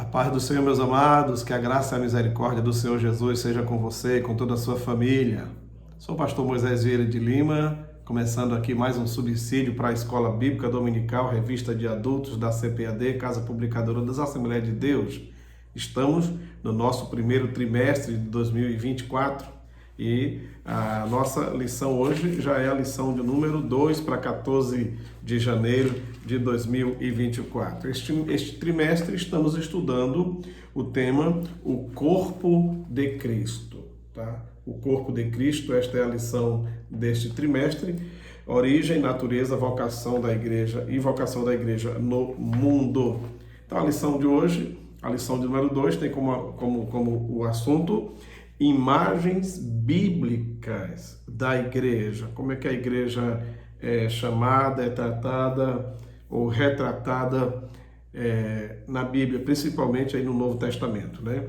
A paz do Senhor, meus amados, que a graça e a misericórdia do Senhor Jesus seja com você e com toda a sua família. Sou o pastor Moisés Vieira de Lima, começando aqui mais um subsídio para a Escola Bíblica Dominical, revista de adultos da CPAD, Casa Publicadora das Assembleias de Deus. Estamos no nosso primeiro trimestre de 2024 e a nossa lição hoje já é a lição de número 2 para 14 de janeiro de 2024. Este trimestre estamos estudando o tema O Corpo de Cristo. Tá? O Corpo de Cristo, esta é a lição deste trimestre. Origem, natureza, vocação da igreja e vocação da igreja no mundo. Então a lição de hoje, a lição de número 2, tem como o assunto imagens bíblicas da igreja. Como é que a igreja é chamada, é tratada ou retratada na Bíblia, principalmente aí no Novo Testamento, né?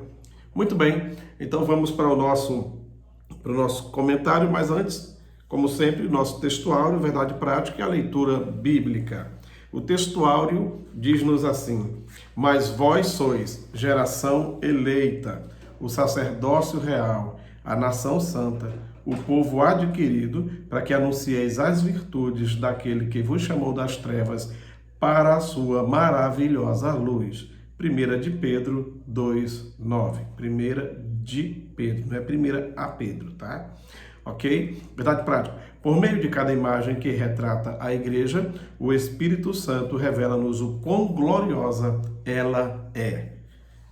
Muito bem, então vamos para o nosso comentário, mas antes, como sempre, o nosso textuário, verdade prática e a leitura bíblica. O textuário diz-nos assim: mas vós sois geração eleita, o sacerdócio real, a nação santa, o povo adquirido, para que anuncieis as virtudes daquele que vos chamou das trevas para a sua maravilhosa luz. 1 de Pedro 2:9. 1 de Pedro, não é 1 a Pedro, tá? Ok? Verdade prática. Por meio de cada imagem que retrata a igreja, o Espírito Santo revela-nos o quão gloriosa ela é.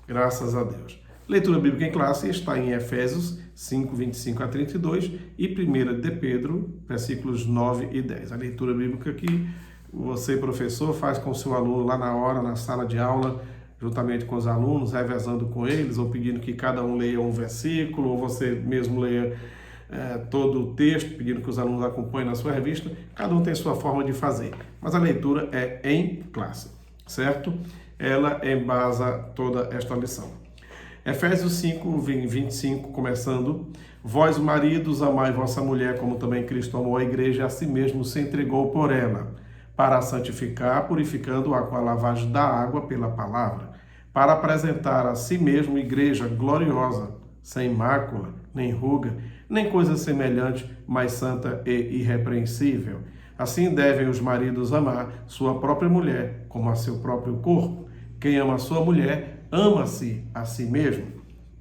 Graças a Deus. Leitura bíblica em classe está em Efésios 5, 25 a 32 e 1 de Pedro, versículos 9 e 10. A leitura bíblica que você, professor, faz com o seu aluno lá na hora, na sala de aula, juntamente com os alunos, revezando com eles, ou pedindo que cada um leia um versículo, ou você mesmo leia todo o texto, pedindo que os alunos acompanhem na sua revista. Cada um tem sua forma de fazer, mas a leitura é em classe, certo? Ela embasa toda esta lição. Efésios 5, 25, começando: vós, maridos, amai vossa mulher, como também Cristo amou a igreja e a si mesmo se entregou por ela, para a santificar, purificando-a com a lavagem da água pela palavra, para apresentar a si mesmo igreja gloriosa, sem mácula, nem ruga, nem coisa semelhante, mas santa e irrepreensível. Assim devem os maridos amar sua própria mulher, como a seu próprio corpo. Quem ama a sua mulher, ama-se a si mesmo,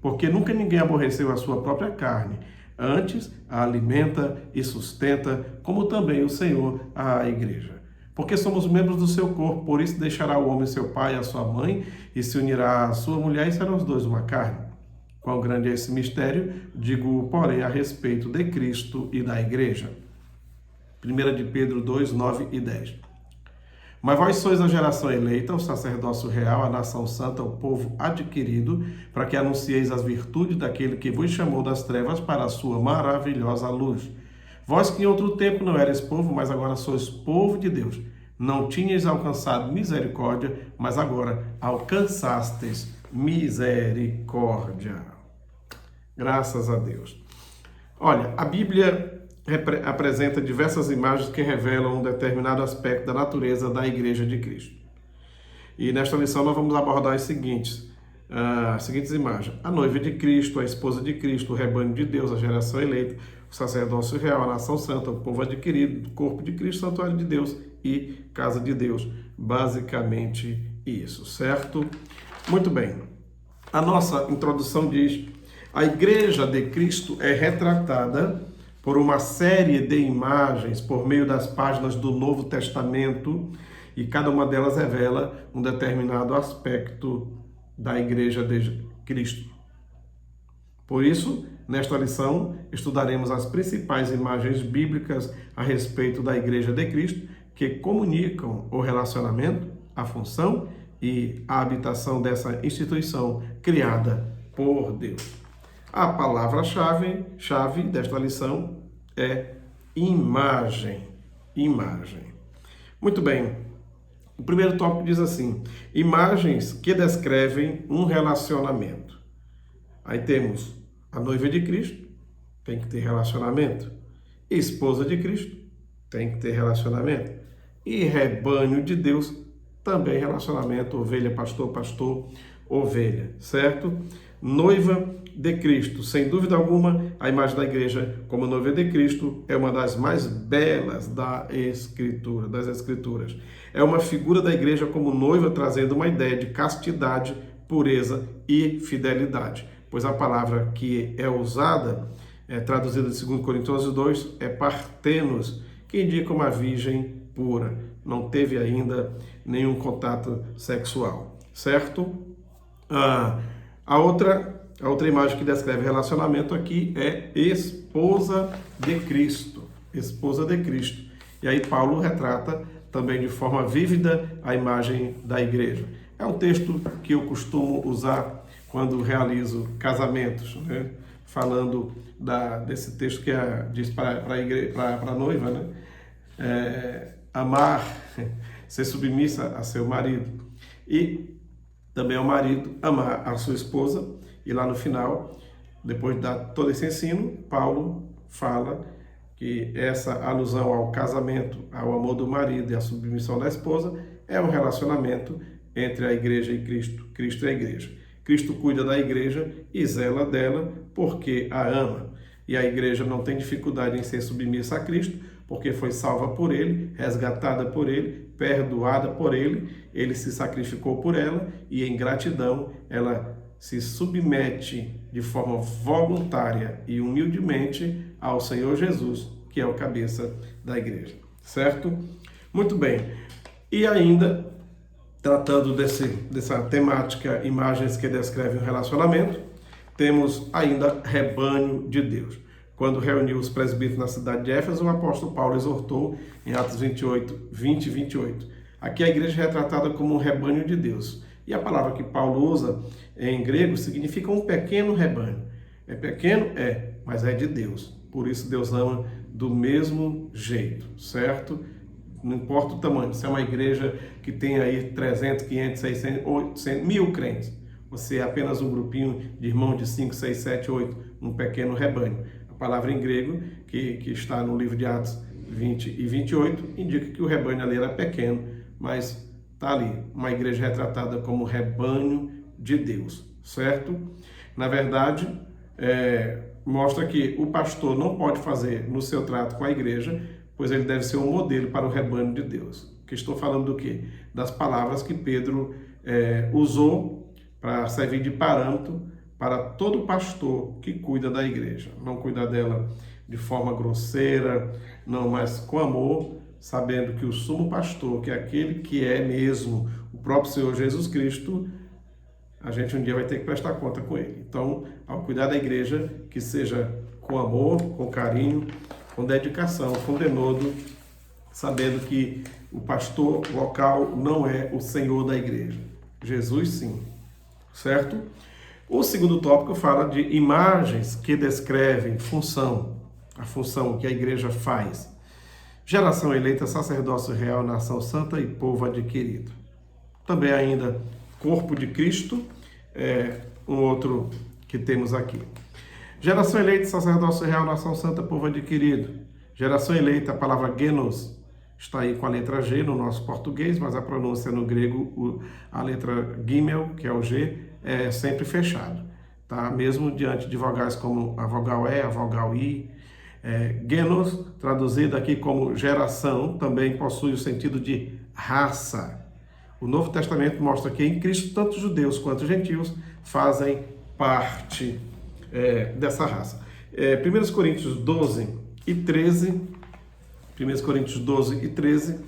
porque nunca ninguém aborreceu a sua própria carne, antes a alimenta e sustenta, como também o Senhor a igreja. Porque somos membros do seu corpo, por isso deixará o homem seu pai e a sua mãe, e se unirá à sua mulher, e serão os dois uma carne. Quão grande é esse mistério, digo, porém, a respeito de Cristo e da igreja. 1 de Pedro 2, 9 e 10. Mas vós sois a geração eleita, o sacerdócio real, a nação santa, o povo adquirido, para que anuncieis as virtudes daquele que vos chamou das trevas para a sua maravilhosa luz. Vós que em outro tempo não erais povo, mas agora sois povo de Deus. Não tinhais alcançado misericórdia, mas agora alcançastes misericórdia. Graças a Deus. Olha, a Bíblia apresenta diversas imagens que revelam um determinado aspecto da natureza da Igreja de Cristo. E nesta lição nós vamos abordar as seguintes imagens: a noiva de Cristo, a esposa de Cristo, o rebanho de Deus, a geração eleita, o sacerdócio real, a nação santa, o povo adquirido, o corpo de Cristo, santuário de Deus e casa de Deus. Basicamente isso, certo? Muito bem. A nossa introdução diz: a Igreja de Cristo é retratada por uma série de imagens por meio das páginas do Novo Testamento, e cada uma delas revela um determinado aspecto da Igreja de Cristo. Por isso, nesta lição, estudaremos as principais imagens bíblicas a respeito da Igreja de Cristo, que comunicam o relacionamento, a função e a habitação dessa instituição criada por Deus. A palavra-chave desta lição é imagem. Imagem. Muito bem. O primeiro tópico diz assim: imagens que descrevem um relacionamento. Aí temos a noiva de Cristo, tem que ter relacionamento. Esposa de Cristo, tem que ter relacionamento. E rebanho de Deus, também relacionamento, ovelha, pastor, ovelha, certo? Noiva de Cristo. Sem dúvida alguma, a imagem da igreja como noiva de Cristo é uma das mais belas das Escrituras. É uma figura da igreja como noiva trazendo uma ideia de castidade, pureza e fidelidade. Pois a palavra que é usada, traduzida em 2 Coríntios 2, é partenos, que indica uma virgem pura. Não teve ainda nenhum contato sexual, certo? A outra imagem que descreve relacionamento aqui é esposa de Cristo. Esposa de Cristo. E aí Paulo retrata também de forma vívida a imagem da igreja. É um texto que eu costumo usar quando realizo casamentos, né? Falando desse texto que diz para a noiva, né? Amar, ser submissa a seu marido. E também ao marido amar a sua esposa. E lá no final, depois de dar todo esse ensino, Paulo fala que essa alusão ao casamento, ao amor do marido e à submissão da esposa é um relacionamento entre a igreja e Cristo. Cristo é a igreja. Cristo cuida da igreja e zela dela porque a ama. E a igreja não tem dificuldade em ser submissa a Cristo, porque foi salva por Ele, resgatada por Ele, perdoada por Ele, Ele se sacrificou por ela e em gratidão ela se submete de forma voluntária e humildemente ao Senhor Jesus, que é o cabeça da igreja, certo? Muito bem. E ainda, tratando dessa temática, imagens que descrevem o relacionamento, temos ainda rebanho de Deus. Quando reuniu os presbíteros na cidade de Éfeso, o apóstolo Paulo exortou em Atos 28, 20 e 28. Aqui a igreja é retratada como um rebanho de Deus. E a palavra que Paulo usa em grego significa um pequeno rebanho. É pequeno? É, mas é de Deus. Por isso Deus ama do mesmo jeito, certo? Não importa o tamanho. Se é uma igreja que tem aí 300, 500, 600, 800, 1000 crentes, você é apenas um grupinho de irmãos de 5, 6, 7, 8, um pequeno rebanho. A palavra em grego, que está no livro de Atos 20 e 28, indica que o rebanho ali era pequeno, mas está ali, uma igreja retratada como rebanho de Deus, certo? Na verdade, mostra que o pastor não pode fazer no seu trato com a igreja, pois ele deve ser um modelo para o rebanho de Deus. Que estou falando do quê? Das palavras que Pedro usou para servir de parâmetro para todo pastor que cuida da igreja. Não cuida dela de forma grosseira, não, mas com amor, sabendo que o sumo pastor, que é aquele que é mesmo o próprio Senhor Jesus Cristo, a gente um dia vai ter que prestar conta com ele. Então, ao cuidar da igreja, que seja com amor, com carinho, com dedicação, com denodo, sabendo que o pastor local não é o Senhor da igreja. Jesus sim, certo? O segundo tópico fala de imagens que descrevem a função que a igreja faz. Geração eleita, sacerdócio real, nação santa e povo adquirido. Também ainda corpo de Cristo, um outro que temos aqui. Geração eleita, sacerdócio real, nação santa, povo adquirido. Geração eleita, a palavra genos, está aí com a letra G no nosso português, mas a pronúncia no grego, a letra gimel, que é o G, é sempre fechado, tá? Mesmo diante de vogais como a vogal E, a vogal I. Genos, traduzido aqui como geração, também possui o sentido de raça. O Novo Testamento mostra que em Cristo tanto judeus quanto gentios fazem parte dessa raça. 1 Coríntios 12 e 13, 1 Coríntios 12 e 13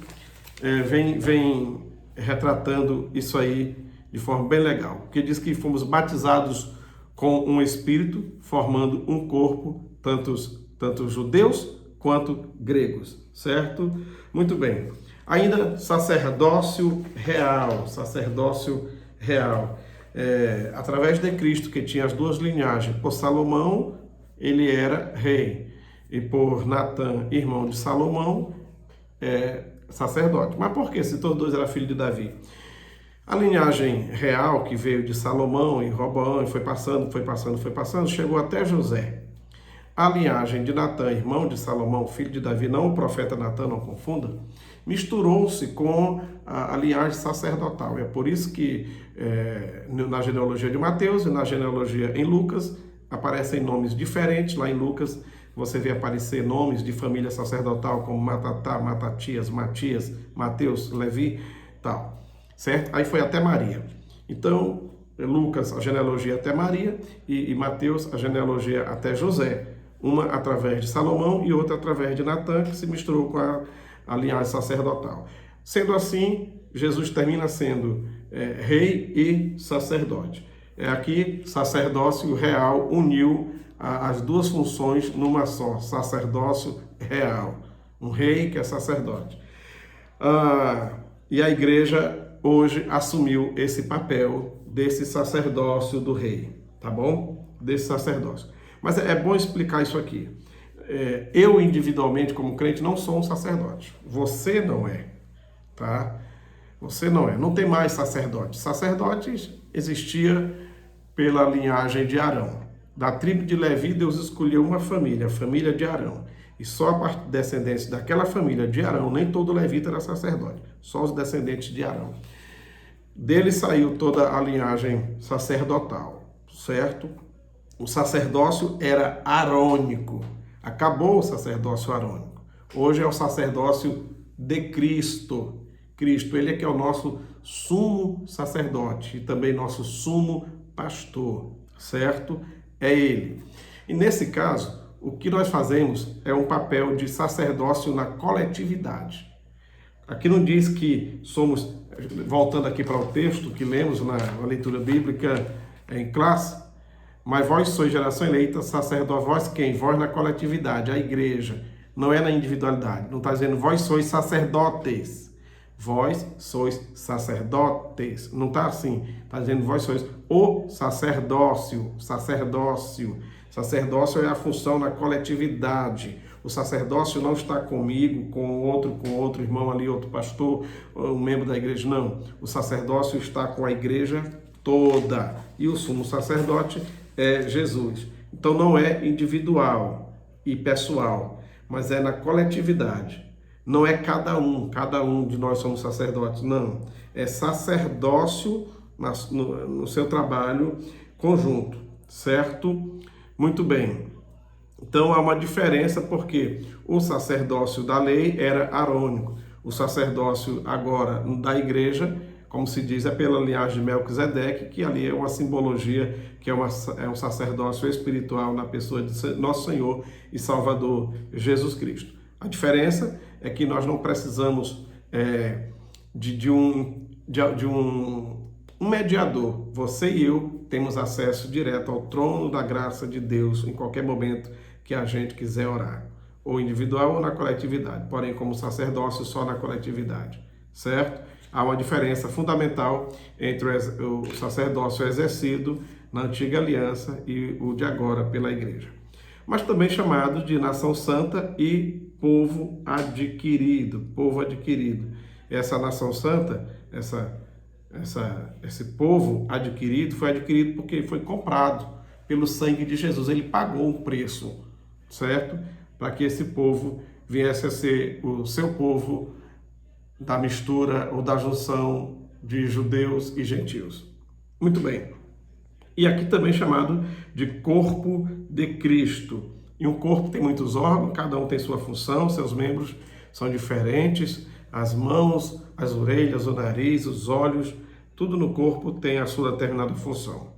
vem retratando isso aí de forma bem legal, porque diz que fomos batizados com um espírito, formando um corpo, tanto judeus quanto gregos, certo? Muito bem. Ainda sacerdócio real, através de Cristo, que tinha as duas linhagens. Por Salomão, ele era rei, e por Natã, irmão de Salomão, sacerdote. Mas por quê? Se todos dois eram filhos de Davi. A linhagem real que veio de Salomão e Roboão e foi passando, chegou até José. A linhagem de Natã, irmão de Salomão, filho de Davi, não o profeta Natã, não confunda, misturou-se com a linhagem sacerdotal. É por isso que na genealogia de Mateus e na genealogia em Lucas aparecem nomes diferentes. Lá em Lucas você vê aparecer nomes de família sacerdotal como Matatá, Matatias, Matias, Mateus, Levi, tal. Certo? Aí foi até Maria. Então, Lucas, a genealogia até Maria, e Mateus, a genealogia até José. Uma através de Salomão e outra através de Natã, que se misturou com a linhagem sacerdotal. Sendo assim, Jesus termina sendo rei e sacerdote. Aqui, sacerdócio real uniu as duas funções numa só, sacerdócio real. Um rei que é sacerdote. E a igreja hoje assumiu esse papel desse sacerdócio do rei, tá bom? Desse sacerdócio. Mas é bom explicar isso aqui. Eu, individualmente, como crente, não sou um sacerdote. Você não é, tá? Você não é. Não tem mais sacerdote. Sacerdotes existia pela linhagem de Arão. Da tribo de Levi, Deus escolheu uma família, a família de Arão. E só a partir de descendentes daquela família de Arão, nem todo levita era sacerdote, só os descendentes de Arão. Dele saiu toda a linhagem sacerdotal, certo? O sacerdócio era arônico. Acabou o sacerdócio arônico. Hoje é o sacerdócio de Cristo. Cristo, ele é que é o nosso sumo sacerdote e também nosso sumo pastor, certo? É ele. E nesse caso, o que nós fazemos é um papel de sacerdócio na coletividade. Aqui não diz que somos, voltando aqui para o texto que lemos na leitura bíblica em classe, mas vós sois geração eleita, sacerdote, vós quem? Vós na coletividade, a igreja, não é na individualidade. Não está dizendo vós sois sacerdotes, vós sois sacerdotes. Não está assim, está dizendo vós sois o sacerdócio, sacerdócio. Sacerdócio é a função na coletividade. O sacerdócio não está comigo, com outro irmão ali, outro pastor, um membro da igreja, não. O sacerdócio está com a igreja toda. E o sumo sacerdote é Jesus. Então não é individual e pessoal, mas é na coletividade. Não é cada um de nós somos sacerdotes, não. É sacerdócio no seu trabalho conjunto, certo? Muito bem. Então há uma diferença porque o sacerdócio da lei era arônico. O sacerdócio agora da igreja, como se diz, é pela linhagem de Melquisedeque, que ali é uma simbologia, que é um sacerdócio espiritual na pessoa de nosso Senhor e Salvador Jesus Cristo. A diferença é que nós não precisamos de um mediador. Você e eu temos acesso direto ao trono da graça de Deus em qualquer momento que a gente quiser orar, ou individual ou na coletividade, porém como sacerdócio só na coletividade, certo? Há uma diferença fundamental entre o sacerdócio exercido na antiga aliança e o de agora pela igreja. Mas também chamado de nação santa e povo adquirido, povo adquirido. Essa nação santa, esse povo adquirido, foi adquirido porque foi comprado pelo sangue de Jesus. Ele pagou um preço, certo? Para que esse povo viesse a ser o seu povo da mistura ou da junção de judeus e gentios. Muito bem. E aqui também chamado de corpo de Cristo. E um corpo tem muitos órgãos, cada um tem sua função, seus membros são diferentes, as mãos, as orelhas, o nariz, os olhos, tudo no corpo tem a sua determinada função.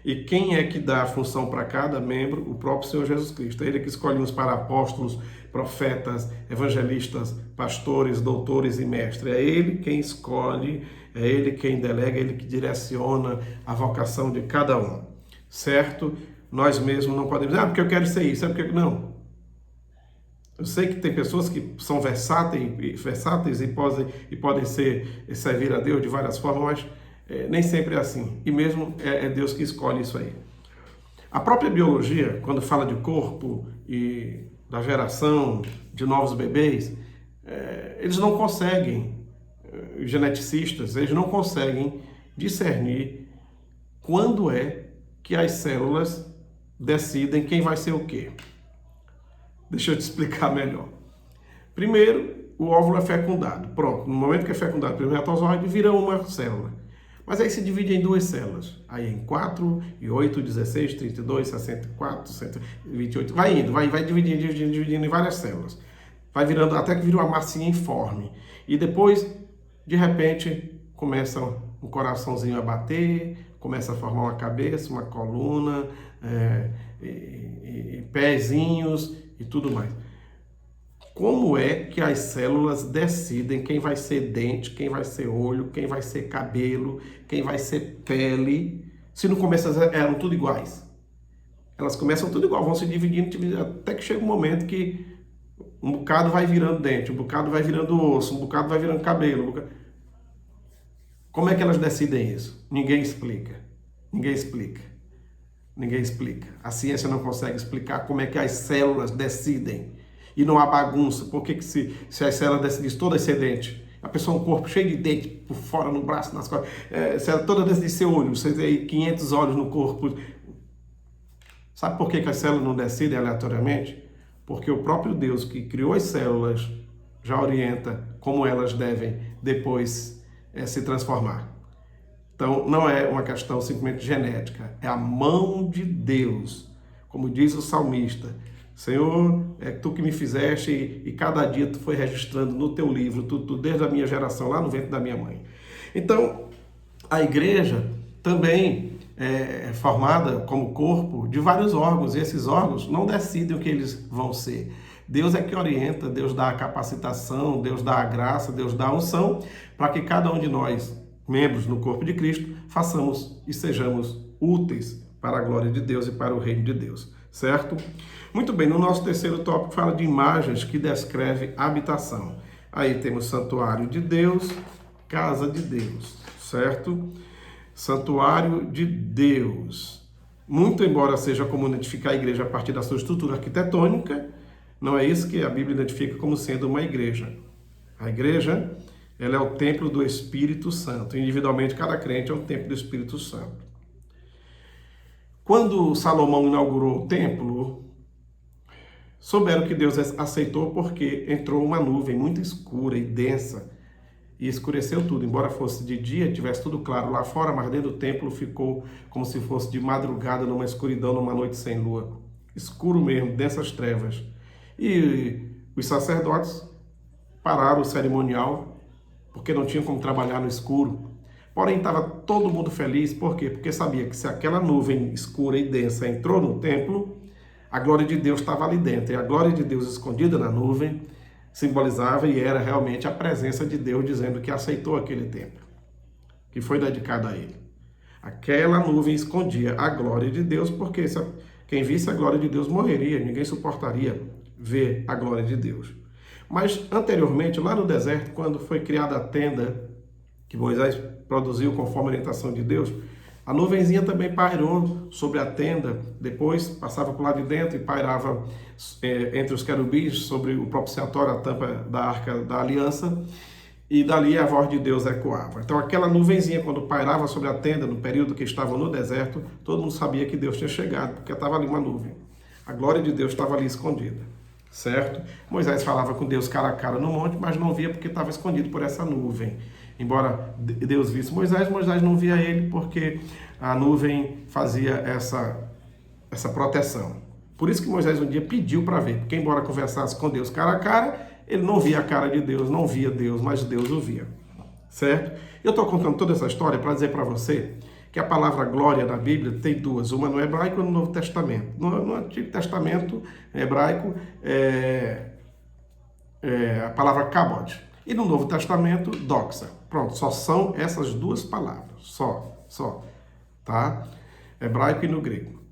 E quem é que dá a função para cada membro? O próprio Senhor Jesus Cristo. É Ele que escolhe uns para apóstolos, profetas, evangelistas, pastores, doutores e mestres. É Ele quem escolhe, é Ele quem delega, é Ele que direciona a vocação de cada um. Certo? Nós mesmos não podemos dizer, porque eu quero ser isso, porque não. Eu sei que tem pessoas que são versáteis e podem servir a Deus de várias formas, mas nem sempre é assim. E mesmo é Deus que escolhe isso aí. A própria biologia, quando fala de corpo e da geração de novos bebês, eles não conseguem, geneticistas, eles não conseguem discernir quando é que as células decidem quem vai ser o quê. Deixa eu te explicar melhor. Primeiro, o óvulo é fecundado. Pronto, no momento que é fecundado o espermatozoide, vira uma célula. Mas aí se divide em duas células. Aí em 4, e 8, 16, 32, 64, 128. Vai indo, vai dividindo em várias células. Vai virando, até que vira uma massinha informe. E depois, de repente, começa um coraçãozinho a bater, começa a formar uma cabeça, uma coluna, pezinhos e tudo mais. Como é que as células decidem quem vai ser dente, quem vai ser olho, quem vai ser cabelo, quem vai ser pele, se no começo eram tudo iguais? Elas começam tudo igual, vão se dividindo, até que chega um momento que um bocado vai virando dente, um bocado vai virando osso, um bocado vai virando cabelo. Como é que elas decidem isso? Ninguém explica. Ninguém explica. Ninguém explica. A ciência não consegue explicar como é que as células decidem. E não há bagunça. Por que se as células decidissem todas ser dente? A pessoa, um corpo cheio de dente por fora, no braço, nas costas. Se ela toda decidisse ser olho, você tem 500 olhos no corpo. Sabe por que as células não decidem aleatoriamente? Porque o próprio Deus que criou as células já orienta como elas devem depois se transformar. Então, não é uma questão simplesmente genética, é a mão de Deus. Como diz o salmista, Senhor, é tu que me fizeste e cada dia tu foi registrando no teu livro, tu desde a minha geração, lá no ventre da minha mãe. Então, a igreja também é formada como corpo de vários órgãos, e esses órgãos não decidem o que eles vão ser. Deus é que orienta, Deus dá a capacitação, Deus dá a graça, Deus dá a unção, para que cada um de nós, membros no corpo de Cristo, façamos e sejamos úteis para a glória de Deus e para o reino de Deus, certo? Muito bem, no nosso terceiro tópico fala de imagens que descreve habitação. Aí temos santuário de Deus, casa de Deus, certo? Santuário de Deus. Muito embora seja comum identificar a igreja a partir da sua estrutura arquitetônica, não é isso que a Bíblia identifica como sendo uma igreja. A igreja, ela é o templo do Espírito Santo. Individualmente, cada crente é um templo do Espírito Santo. Quando Salomão inaugurou o templo, souberam que Deus aceitou porque entrou uma nuvem muito escura e densa e escureceu tudo. Embora fosse de dia, tivesse tudo claro lá fora, mas dentro do templo ficou como se fosse de madrugada, numa escuridão, numa noite sem lua. Escuro mesmo, densas trevas. E os sacerdotes pararam o cerimonial porque não tinham como trabalhar no escuro. Porém, estava todo mundo feliz. Por quê? Porque sabia que se aquela nuvem escura e densa entrou no templo, a glória de Deus estava ali dentro. E a glória de Deus escondida na nuvem simbolizava e era realmente a presença de Deus dizendo que aceitou aquele templo, que foi dedicado a ele. Aquela nuvem escondia a glória de Deus, porque quem visse a glória de Deus morreria, ninguém suportaria ver a glória de Deus. Mas anteriormente, lá no deserto, quando foi criada a tenda que Moisés produziu conforme a orientação de Deus, a nuvenzinha também pairou sobre a tenda, depois passava para o lado de dentro e pairava entre os querubins sobre o propiciatório, a tampa da arca da aliança, e dali a voz de Deus ecoava. Então aquela nuvenzinha, quando pairava sobre a tenda, no período que estavam no deserto, todo mundo sabia que Deus tinha chegado, porque estava ali uma nuvem. A glória de Deus estava ali escondida, certo? Moisés falava com Deus cara a cara no monte, mas não via porque estava escondido por essa nuvem. Embora Deus visse Moisés, Moisés não via ele porque a nuvem fazia essa proteção. Por isso que Moisés um dia pediu para ver, porque embora conversasse com Deus cara a cara, ele não via a cara de Deus, não via Deus, mas Deus o via, certo? Eu estou contando toda essa história para dizer para você que a palavra glória na Bíblia tem duas, uma no hebraico e no Novo Testamento. No Antigo Testamento hebraico a palavra kabod. E no Novo Testamento, doxa. Pronto, só são essas duas palavras. Só. Tá? Hebraico e no grego.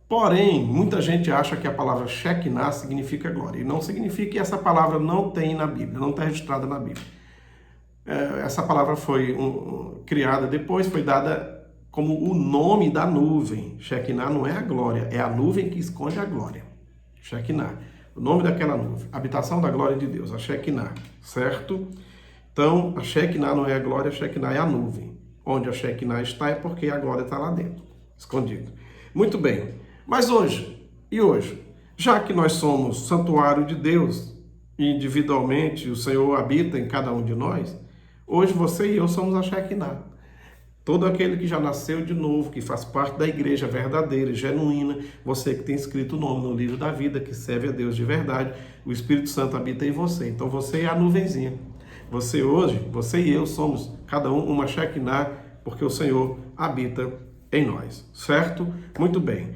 Porém, muita gente acha que a palavra Shekinah significa glória. E não significa, e essa palavra não tem na Bíblia, não está registrada na Bíblia. Essa palavra foi criada depois, foi dada como o nome da nuvem. Shekinah não é a glória, é a nuvem que esconde a glória. Shekinah. O nome daquela nuvem, habitação da glória de Deus, a Shekinah, certo? Então, a Shekinah não é a glória, a Shekinah é a nuvem. Onde a Shekinah está é porque a glória está lá dentro, escondido. Muito bem, mas hoje, Já que nós somos santuário de Deus, e individualmente o Senhor habita em cada um de nós, hoje você e eu somos a Shekinah. Todo aquele que já nasceu de novo, que faz parte da igreja verdadeira, genuína, você que tem escrito o nome no livro da vida, que serve a Deus de verdade, o Espírito Santo habita em você. Então você é a nuvenzinha. Você hoje, você e eu somos cada um uma Shekinah, porque o Senhor habita em nós, certo? Muito bem.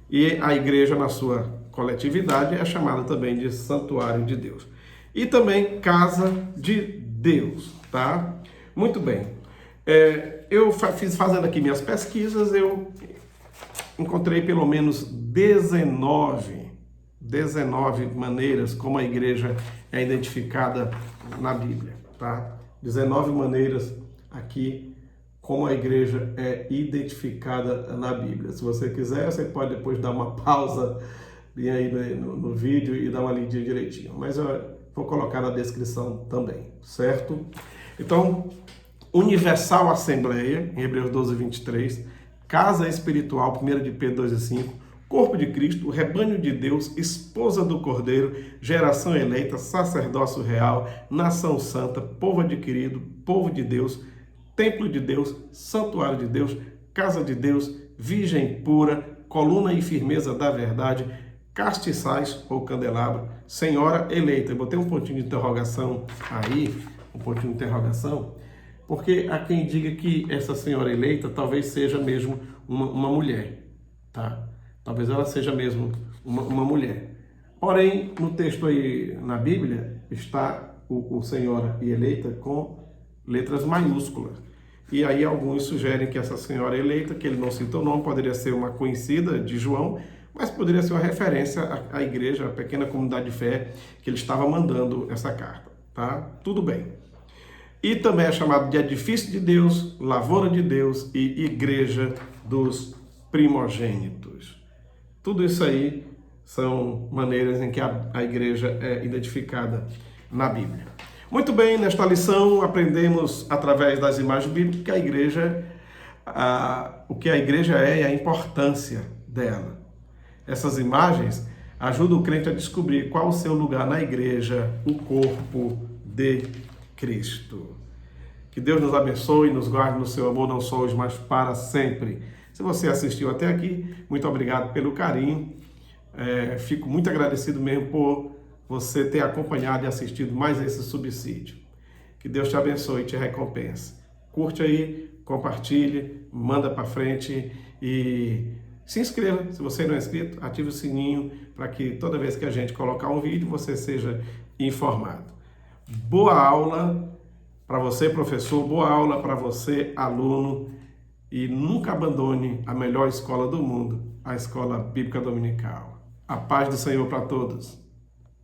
E a igreja na sua coletividade é chamada também de santuário de Deus. E também casa de Deus, tá? Muito bem. Eu fiz fazendo aqui minhas pesquisas, eu encontrei pelo menos 19 maneiras como a igreja é identificada na Bíblia, tá? 19 maneiras aqui como a igreja é identificada na Bíblia. Se você quiser, você pode depois dar uma pausa aí no vídeo e dar uma lidinha direitinho. Mas eu vou colocar na descrição também, certo? Então, Universal Assembleia, em Hebreus 12, 23, Casa Espiritual, 1 de Pedro 2 e 5, Corpo de Cristo, Rebanho de Deus, Esposa do Cordeiro, Geração Eleita, Sacerdócio Real, Nação Santa, Povo Adquirido, Povo de Deus, Templo de Deus, Santuário de Deus, Casa de Deus, Virgem Pura, Coluna e Firmeza da Verdade, Castiçais ou Candelabro, Senhora Eleita. Eu botei um pontinho de interrogação aí, um pontinho de interrogação, porque há quem diga que essa Senhora Eleita talvez seja mesmo uma mulher, tá? Talvez ela seja mesmo uma mulher. Porém, no texto aí na Bíblia, está o Senhora e Eleita com letras maiúsculas. E aí alguns sugerem que essa Senhora Eleita, que ele não cita o nome, poderia ser uma conhecida de João, mas poderia ser uma referência à igreja, à pequena comunidade de fé que ele estava mandando essa carta, tá? Tudo bem. E também é chamado de edifício de Deus, lavoura de Deus e igreja dos primogênitos. Tudo isso aí são maneiras em que a igreja é identificada na Bíblia. Muito bem, nesta lição aprendemos através das imagens bíblicas que a igreja, o que a igreja é e a importância dela. Essas imagens ajudam o crente a descobrir qual o seu lugar na igreja, o corpo de Cristo. Que Deus nos abençoe e nos guarde no seu amor, não só hoje, mas para sempre. Se você assistiu até aqui, muito obrigado pelo carinho. Fico muito agradecido mesmo por você ter acompanhado e assistido mais esse subsídio. Que Deus te abençoe e te recompense. Curte aí, compartilhe, manda para frente e se inscreva. Se você não é inscrito, ative o sininho para que toda vez que a gente colocar um vídeo, você seja informado. Boa aula para você, professor, boa aula para você, aluno, e nunca abandone a melhor escola do mundo, a Escola Bíblica Dominical. A paz do Senhor para todos.